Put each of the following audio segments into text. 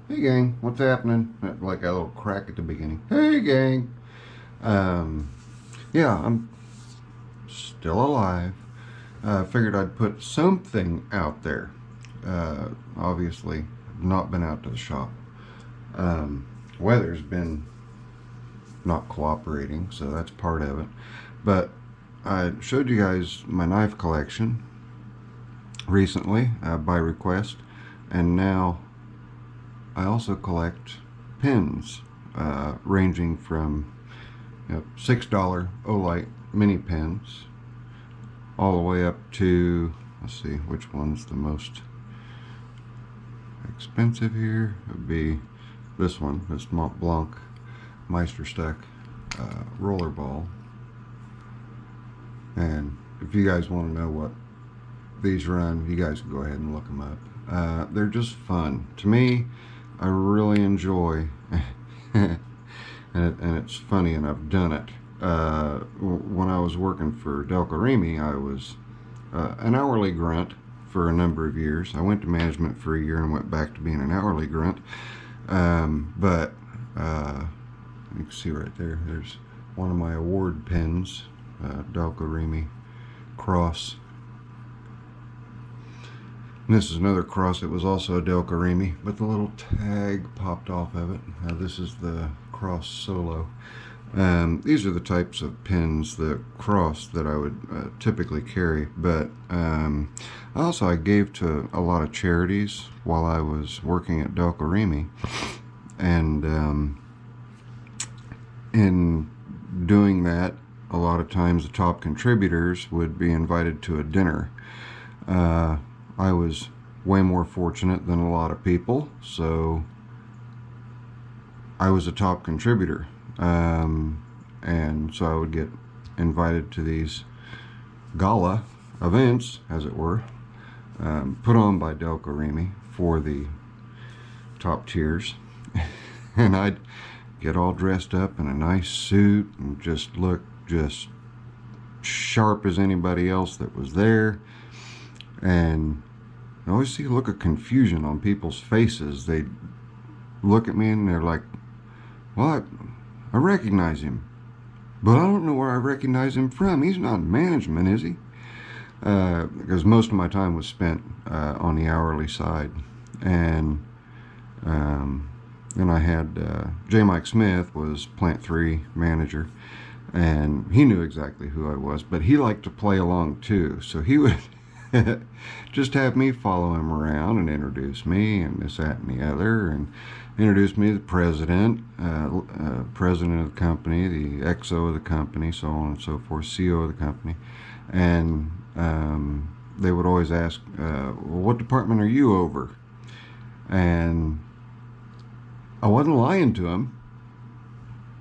Hey gang, what's happening? Like a little crack at the beginning. Hey gang. Um, yeah, I'm still alive. Figured I'd put something out there. Obviously, not been out to the shop. Um, Weather's been not cooperating, so that's part of it. But I showed you guys my knife collection recently by request, and now I also collect pins ranging from $6 Olight mini pins all the way up to, let's see which one's the most expensive here. It would be this one, this Mont Blanc Meisterstück rollerball. And if you guys want to know what these run, you guys can go ahead and look them up. They're just fun to me. I really enjoy and it's funny, and I've done it. When I was working for Delco Remy, I was an hourly grunt for a number of years. I went to management for a year and went back to being an hourly grunt. But you can see right there, there's one of my award pins, Delco Remy cross. And this is another cross. It was also a Delco Remy, but the little tag popped off of it. This is the cross solo. These are the types of pins, the cross, that I would typically carry. But also I gave to a lot of charities while I was working at Delco Remy. And in doing that, a lot of times the top contributors would be invited to a dinner. I was way more fortunate than a lot of people, so I was a top contributor, and so I would get invited to these gala events, as it were, put on by Delco Remy for the top tiers. And I'd get all dressed up in a nice suit and just look just sharp as anybody else that was there. And I always see a look of confusion on people's faces. They look at me and they're like, well, I recognize him, but I don't know where I recognize him from. He's not in management, is he? Because most of my time was spent on the hourly side. And then I had J. Mike Smith was Plant 3 manager, and he knew exactly who I was, but he liked to play along too. So he would just have me follow him around and introduce me and this, that, and the other, and introduce me to the president, president of the company, the XO of the company, so on and so forth, CO of the company. And they would always ask, well, what department are you over? And I wasn't lying to him,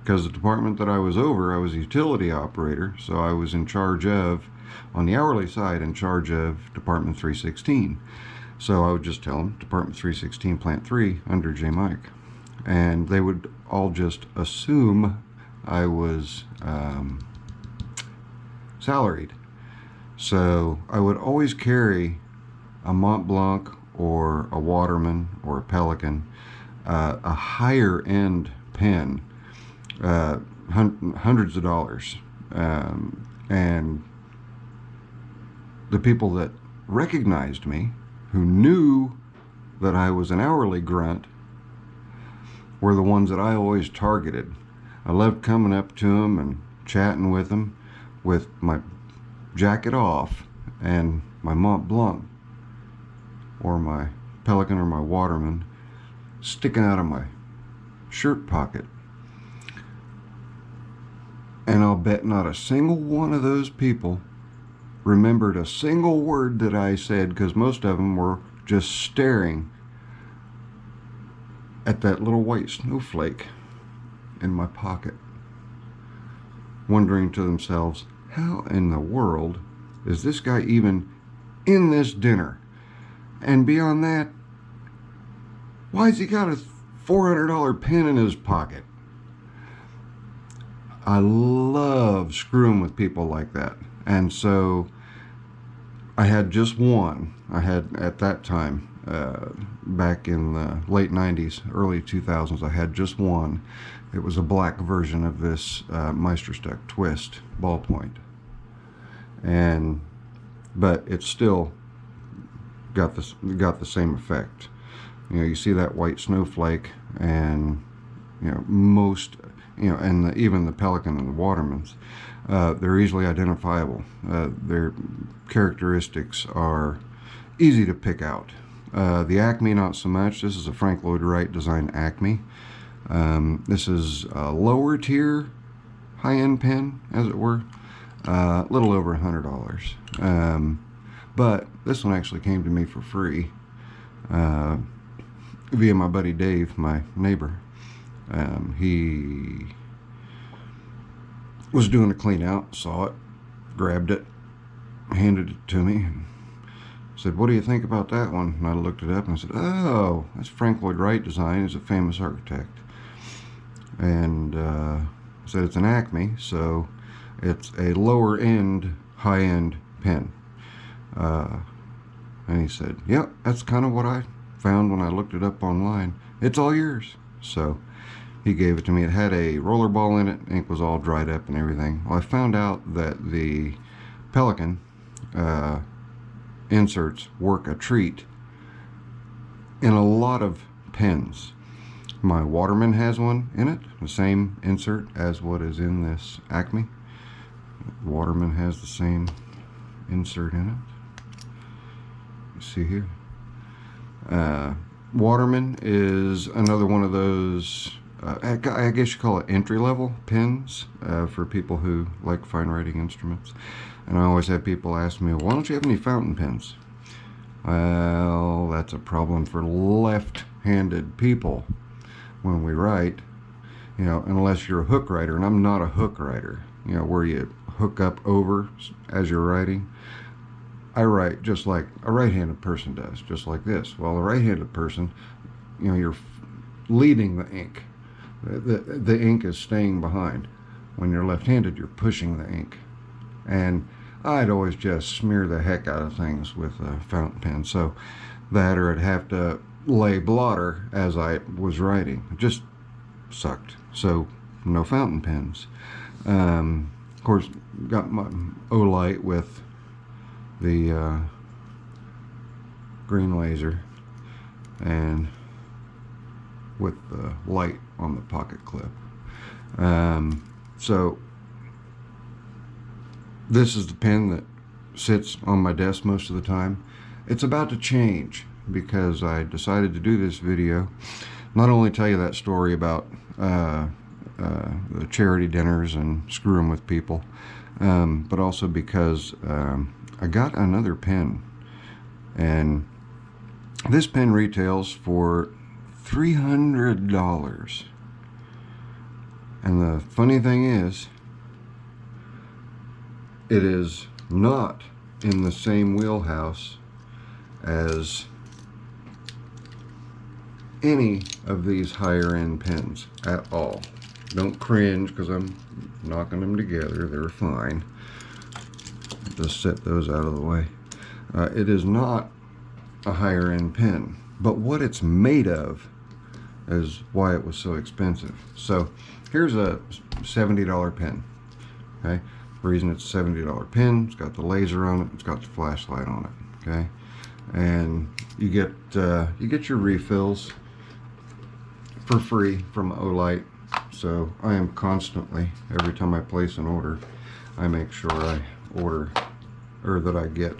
because the department that I was over, I was a utility operator, so I was in charge of, on the hourly side, in charge of Department 316. So I would just tell them Department 316, Plant 3, under J. Mike. And they would all just assume I was salaried. So I would always carry a Mont Blanc or a Waterman or a Pelican, a higher end pen, hundreds of dollars. And the people that recognized me, who knew that I was an hourly grunt, were the ones that I always targeted. I loved coming up to them and chatting with them with my jacket off and my Mont Blanc or my Pelican or my Waterman sticking out of my shirt pocket. And I'll bet not a single one of those people remembered a single word that I said, because most of them were just staring at that little white snowflake in my pocket, wondering to themselves, how in the world is this guy even in this dinner? And beyond that, why's he got a $400 pen in his pocket? I love screwing with people like that. And so I had just one. I had, at that time, back in the late 90s, early 2000s. I had just one. It was a black version of this Meisterstück Twist ballpoint, but it still got the same effect. You know, you see that white snowflake, and even the pelican and the watermans, they're easily identifiable. Their characteristics are easy to pick out. The Acme, not so much. This is a Frank Lloyd Wright design Acme. This is a lower tier high-end pen, as it were, a little over $100. But this one actually came to me for free via my buddy Dave, my neighbor. He was doing a clean out, saw it, grabbed it, handed it to me, and said, "What do you think about that one?" And I looked it up and I said, "Oh, that's Frank Lloyd Wright design. He's a famous architect." And I said, "It's an Acme, so it's a lower end, high end pen." And he said, "Yep, that's kind of what I found when I looked it up online. It's all yours." So he gave it to me. It had a roller ball in it. Ink was all dried up and everything. Well, I found out that the Pelican inserts work a treat in a lot of pens. My Waterman has one in it, the same insert as what is in this Acme. Waterman has the same insert in it. You see here. Waterman is another one of those, I guess you call it entry-level pens for people who like fine writing instruments. And I always have people ask me, "Why don't you have any fountain pens?" Well, that's a problem for left-handed people when we write, unless you're a hook writer, and I'm not a hook writer, where you hook up over as you're writing. I write just like a right-handed person does, just like this. Well, a right-handed person, you're leading the ink. The ink is staying behind. When you're left-handed, you're pushing the ink. And I'd always just smear the heck out of things with a fountain pen. So that, or I'd have to lay blotter as I was writing. It just sucked. So no fountain pens. Of course, got my Olight with the green laser and with the light on the pocket clip. So this is the pen that sits on my desk most of the time. It's about to change because I decided to do this video, not only tell you that story about the charity dinners and screwing with people, but also because I got another pen, and this pen retails for $300. And the funny thing is, it is not in the same wheelhouse as any of these higher end pens at all. Don't cringe because I'm knocking them together. They're fine. Just set those out of the way. It is not a higher end pen, but what it's made of is why it was so expensive. So here's a $70 pen. Okay, the reason it's a $70 pen, it's got the laser on it, it's got the flashlight on it. Okay, and you get your refills for free from Olight. So I am constantly, every time I place an order, I make sure I order, or that I get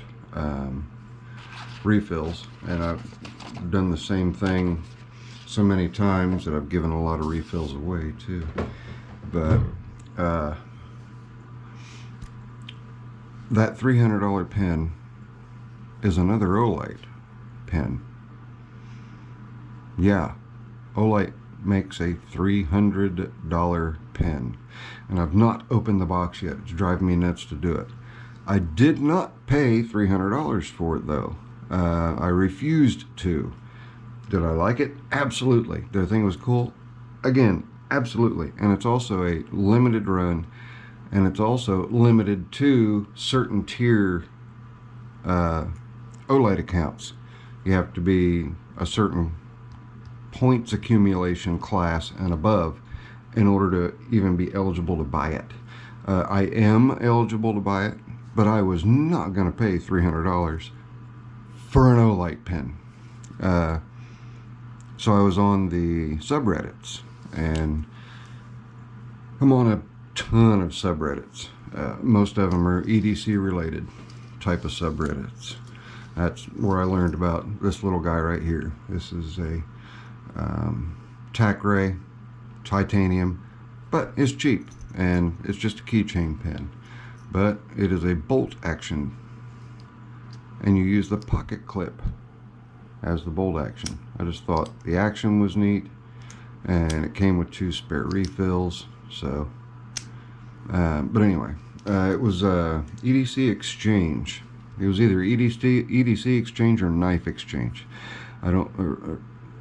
refills. And I've done the same thing so many times that I've given a lot of refills away too. But that $300 pen is another Olight pen. Yeah, Olight makes a $300 pen, and I've not opened the box yet. It's driving me nuts to do it. I did not pay $300 for it though. I refused to. Did I like it? Absolutely. Did I think it was cool? Again, absolutely. And it's also a limited run, and it's also limited to certain tier Olight accounts. You have to be a certain points accumulation class and above in order to even be eligible to buy it. I am eligible to buy it, but I was not going to pay $300 for an Olight pen. So I was on the subreddits, and I'm on a ton of subreddits. Most of them are EDC related type of subreddits. That's where I learned about this little guy right here. This is a Tac-Ray titanium, but it's cheap, and it's just a keychain pen. But it is a bolt action, and you use the pocket clip as the bolt action. I just thought the action was neat, and it came with 2 spare refills. So, but anyway, it was EDC Exchange. It was either EDC Exchange or Knife Exchange. I don't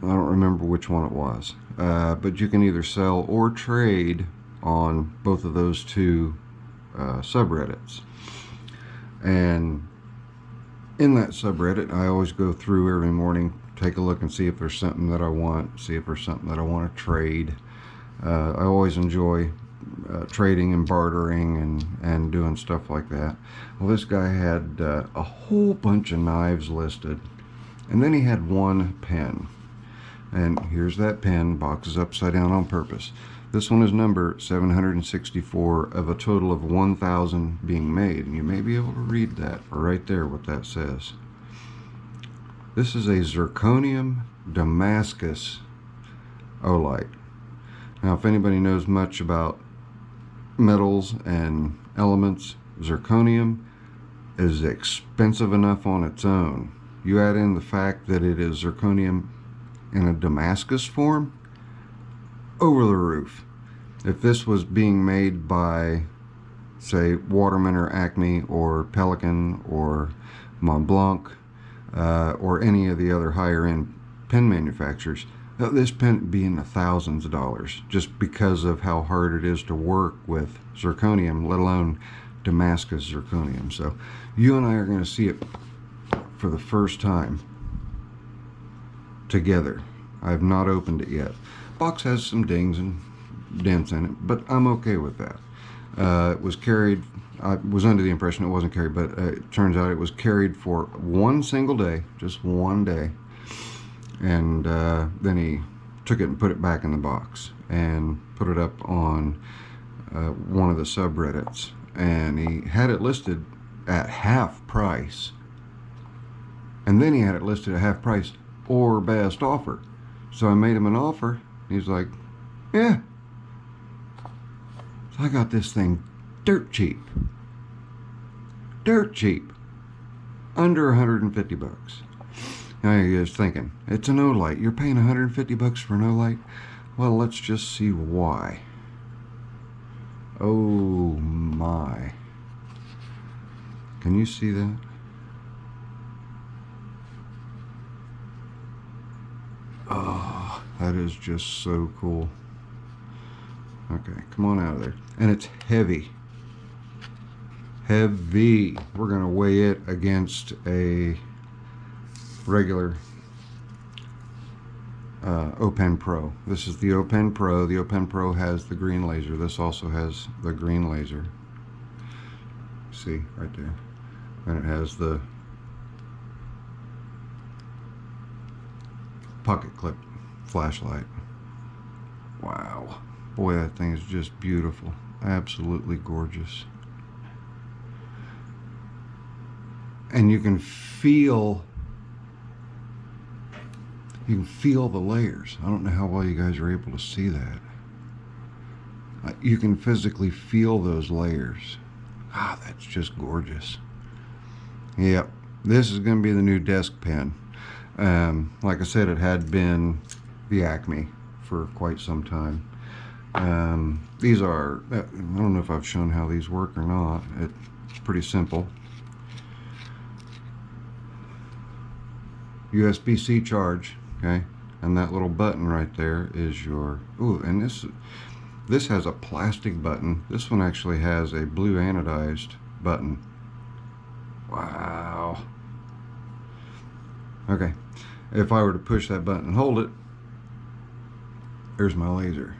remember which one it was. But you can either sell or trade on both of those 2 subreddits. And in that subreddit, I always go through every morning, take a look and see if there's something that I want, see if there's something that I want to trade. I always enjoy trading and bartering and doing stuff like that. Well, this guy had a whole bunch of knives listed, and then he had one pen. And here's that pen. Box is upside down on purpose. This one is number 764 of a total of 1,000 being made. And you may be able to read that right there, what that says. This is a zirconium Damascus Olight. Now, if anybody knows much about metals and elements, zirconium is expensive enough on its own. You add in the fact that it is zirconium in a Damascus form, over the roof. If this was being made by, say, Waterman or Acme or Pelican or Montblanc or any of the other higher end pen manufacturers, this pen would be in the thousands of dollars, just because of how hard it is to work with zirconium, let alone Damascus zirconium. So you and I are going to see it for the first time together. I have not opened it yet. Box has some dings and dents in it, but I'm okay with that. It was carried, I was under the impression it wasn't carried, but it turns out it was carried for one single day, just one day. And then he took it and put it back in the box and put it up on one of the subreddits. And he had it listed at half price. And then he had it listed at half price or best offer. So I made him an offer. He's like, yeah. So I got this thing dirt cheap. Dirt cheap. Under 150 bucks. Now you're just thinking, it's an Olight. You're paying 150 bucks for an Olight? Well, let's just see why. Oh my. Can you see that? Oh, that is just so cool. Okay, come on out of there. And it's heavy. Heavy. We're going to weigh it against a regular O-Pen Pro. This is the O-Pen Pro. The O-Pen Pro has the green laser. This also has the green laser. See, right there. And it has the pocket clip flashlight. Wow. Boy, that thing is just beautiful. Absolutely gorgeous. And you can feel the layers. I don't know how well you guys are able to see that. You can physically feel those layers. Ah, that's just gorgeous. Yep, this is going to be the new desk pen. Like I said, it had been the Acme for quite some time. These are, I don't know if I've shown how these work or not. It's pretty simple. USB-C charge, okay, and that little button right there is your, ooh, and this has a plastic button. This one actually has a blue anodized button. Wow. Okay, if I were to push that button and hold it, there's my laser.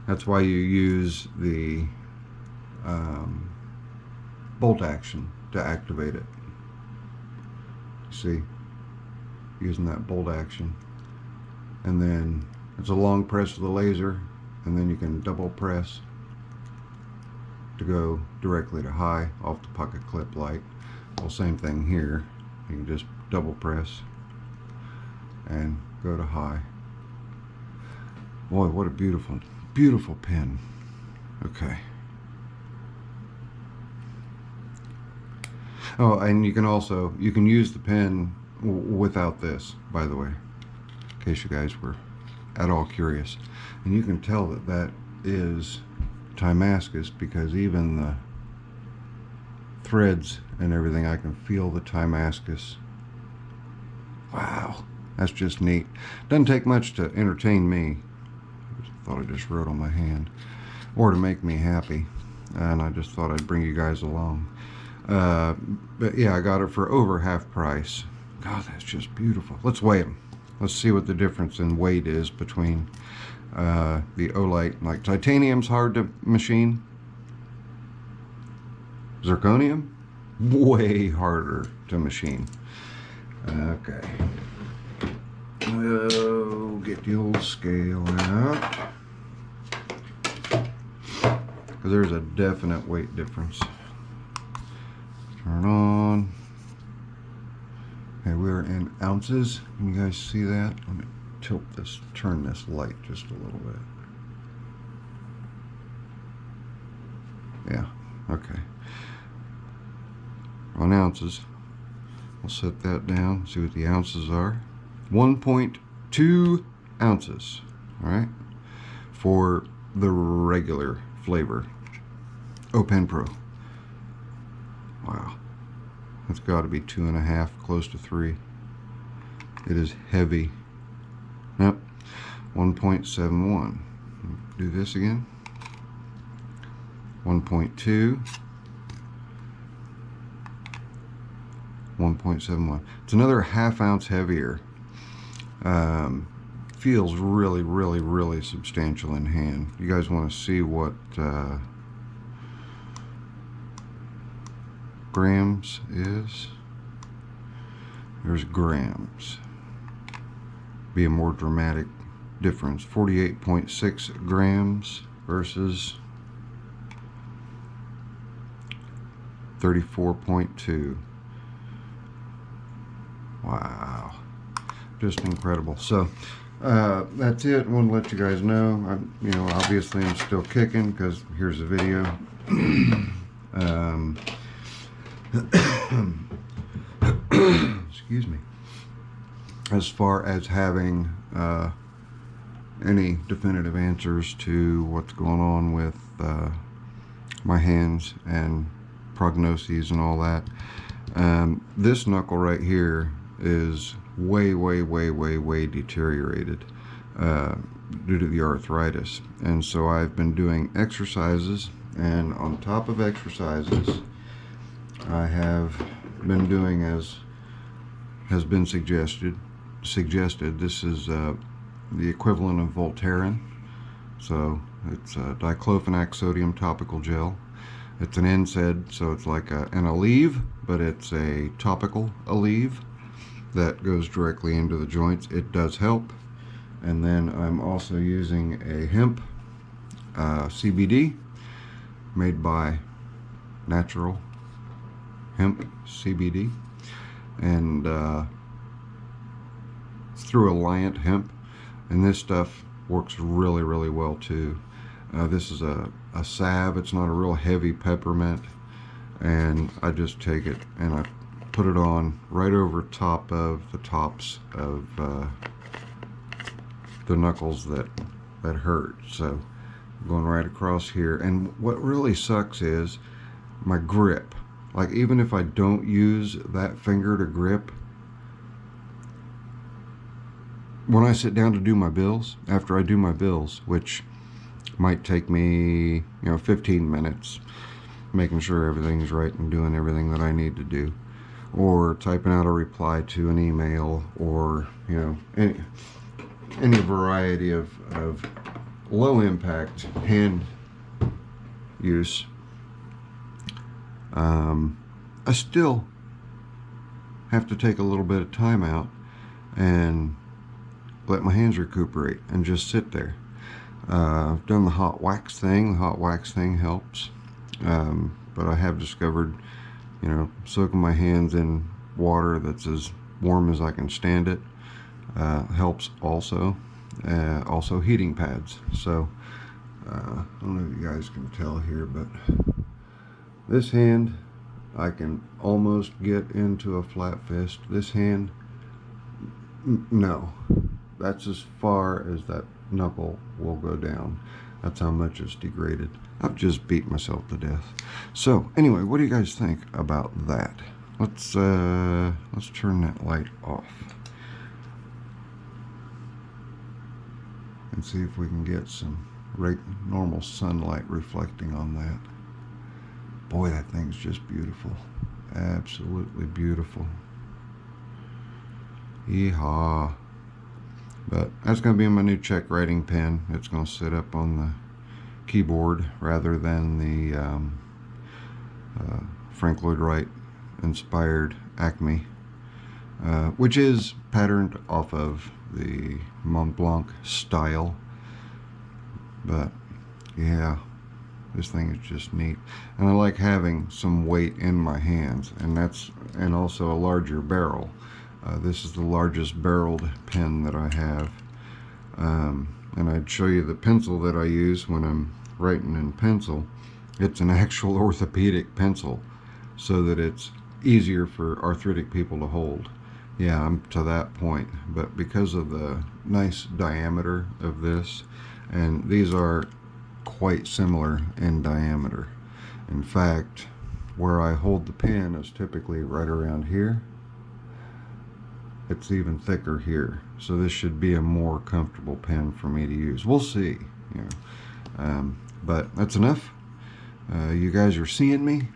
That's why you use the bolt action to activate it. See, using that bolt action, and then it's a long press of the laser, and then you can double press to go directly to high off the pocket clip light. Well, same thing here. You can just double press and go to high. Boy, what a beautiful, beautiful pen. Okay. Oh, and you can use the pen without this, by the way, in case you guys were at all curious. And you can tell that that is Timascus, because even the threads and everything, I can feel the Timascus. Wow, that's just neat. Doesn't take much to entertain me. Thought I just wrote on my hand, or to make me happy, and I just thought I'd bring you guys along. But yeah, I got it for over half price. God, that's just beautiful. Let's weigh them. Let's see what the difference in weight is between the Olight. Like titanium's hard to machine. Zirconium, way harder to machine. Okay. Oh, get the old scale out, because there's a definite weight difference. Turn on. Okay, we're in ounces. Can you guys see that? Let me turn this light just a little bit. Yeah, okay. On ounces. I'll set that down, see what the ounces are. 1.2 ounces, all right, for the regular flavor. Oh, Pen Pro. Wow, that's got to be 2.5, close to 3. It is heavy. Yep, 1.71. Do this again. 1.2. 1.71. It's another ½ ounce heavier. Feels really, really, really substantial in hand. You guys want to see what grams is? There's grams. Be a more dramatic difference. 48.6 grams versus 34.2. Wow, just incredible. So that's it. I want to let you guys know, obviously I'm still kicking, because here's the video. Excuse me. As far as having any definitive answers to what's going on with my hands and prognoses and all that, this knuckle right here is way deteriorated due to the arthritis. And so I've been doing exercises, and on top of exercises I have been doing, as has been suggested, this is the equivalent of Voltaren. So it's diclofenac sodium topical gel. It's an NSAID, so it's like an Aleve, but it's a topical Aleve that goes directly into the joints. It does help. And then I'm also using a hemp CBD made by Natural Hemp CBD, and it's through Alliant Hemp, and this stuff works really well too. This is a salve. It's not a real heavy peppermint, and I just take it and I put it on right over top of the tops of the knuckles that hurt. So going right across here. And what really sucks is my grip. Like, even if I don't use that finger to grip, when I sit down to do my bills, after I do my bills, which might take me 15 minutes, making sure everything's right and doing everything that I need to do, or typing out a reply to an email, or any variety of low impact hand use. I still have to take a little bit of time out and let my hands recuperate and just sit there. I've done the hot wax thing. The hot wax thing helps, but I have discovered, soaking my hands in water that's as warm as I can stand it helps also. Also heating pads. So I don't know if you guys can tell here, but this hand I can almost get into a flat fist. This hand, no. That's as far as that knuckle will go down. That's how much it's degraded. I've just beat myself to death. So anyway, what do you guys think about that? Let's turn that light off and see if we can get some normal sunlight reflecting on that. Boy, that thing's just beautiful. Absolutely beautiful. Yeehaw. But that's going to be my new check writing pen. It's going to sit up on the keyboard rather than the Frank Lloyd Wright inspired Acme, which is patterned off of the Mont Blanc style. But yeah, this thing is just neat, and I like having some weight in my hands, and also a larger barrel. This is the largest barreled pen that I have, and I'd show you the pencil that I use when I'm writing in pencil. It's an actual orthopedic pencil, so that it's easier for arthritic people to hold. Yeah, I'm to that point, but because of the nice diameter of this, and these are quite similar in diameter. In fact, where I hold the pen is typically right around here. It's even thicker here, so this should be a more comfortable pen for me to use. We'll see, but that's enough. You guys are seeing me.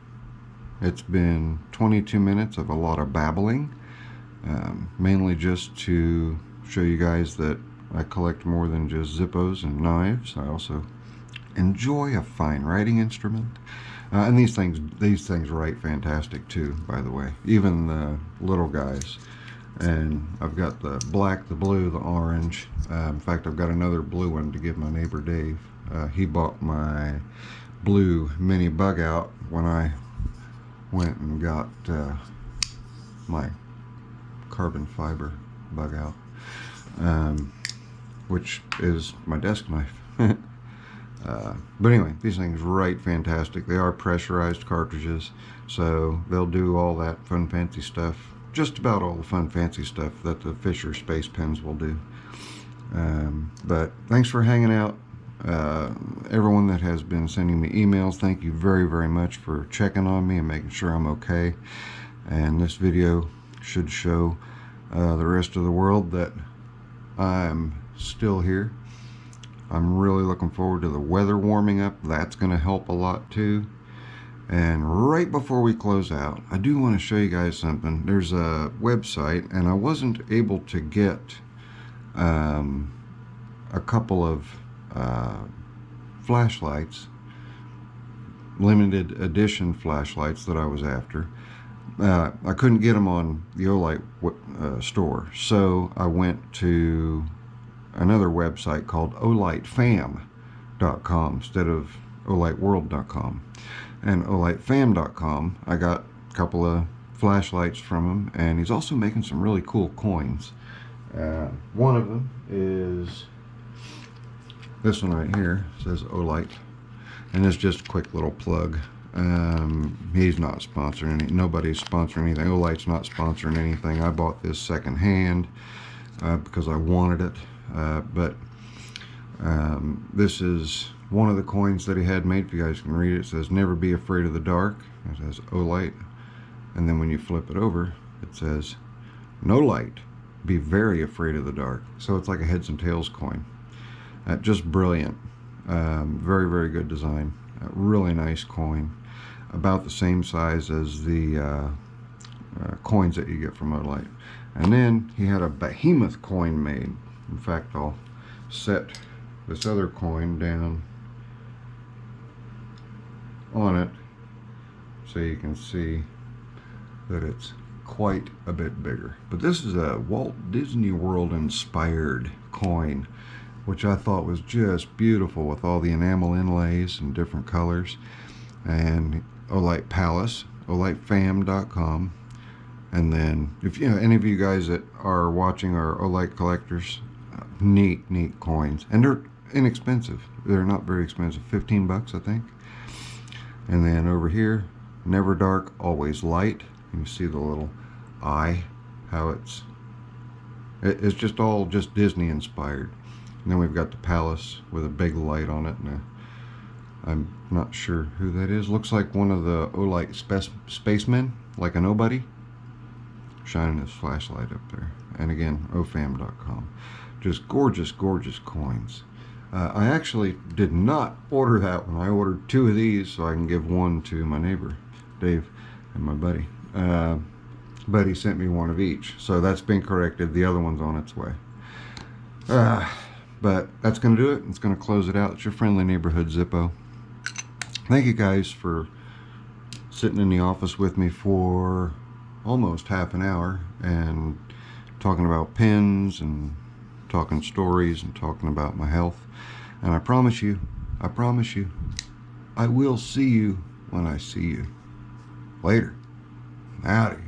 It's been 22 minutes of a lot of babbling, mainly just to show you guys that I collect more than just Zippos and knives. I also enjoy a fine writing instrument, and these things write fantastic too, by the way, even the little guys. And I've got the black, the blue, the orange. In fact, I've got another blue one to give my neighbor Dave. He bought my blue mini bug out when I went and got my carbon fiber bug out, which is my desk knife. But anyway, these things write fantastic. They are pressurized cartridges, so they'll do all that fun fancy stuff, just about all the fun fancy stuff that the Fisher Space Pens will do. But thanks for hanging out. Everyone that has been sending me emails, thank you very, very much for checking on me and making sure I'm okay. And this video should show the rest of the world that I'm still here. I'm really looking forward to the weather warming up. That's going to help a lot too. And right before we close out, I do want to show you guys something. There's a website, and I wasn't able to get a couple of flashlights, limited edition flashlights that I was after. I couldn't get them on the Olight store, so I went to another website called olightfam.com instead of olightworld.com. And olightfam.com, I got a couple of flashlights from him, and he's also making some really cool coins. One of them is this one right here. It says Olight, and it's just a quick little plug. He's not sponsoring any, nobody's sponsoring anything. Olight's not sponsoring anything. I bought this second hand because I wanted it, but this is one of the coins that he had made. If you guys can read it, it says "Never be afraid of the dark." It says Olight, and then when you flip it over, it says "No light, be very afraid of the dark." So it's like a heads and tails coin. Just brilliant. Very, very good design. Really nice coin. About the same size as the coins that you get from Olight. And then he had a behemoth coin made. In fact, I'll set this other coin down on it so you can see that it's quite a bit bigger. But this is a Walt Disney World inspired coin, which I thought was just beautiful with all the enamel inlays and different colors. And Olight Palace, olightfam.com. And then if you know any of you guys that are watching are Olight collectors, neat coins, and they're inexpensive. They're not very expensive, 15 bucks I think. And then over here, never dark, always light. You can see the little eye, how it's just all just Disney inspired. And then we've got the palace with a big light on it, and I'm not sure who that is. Looks like one of the Olight spacemen, like a nobody, shining his flashlight up there. And again, ofam.com. Just gorgeous coins. I actually did not order that one. I ordered 2 of these so I can give one to my neighbor, Dave, and my buddy. But he sent me one of each. So that's been corrected. The other one's on its way. But that's going to do it. It's going to close it out. It's your friendly neighborhood Zippo. Thank you guys for sitting in the office with me for almost half an hour and talking about pins and talking stories and talking about my health. And I promise you, I will see you when I see you. Later. Howdy.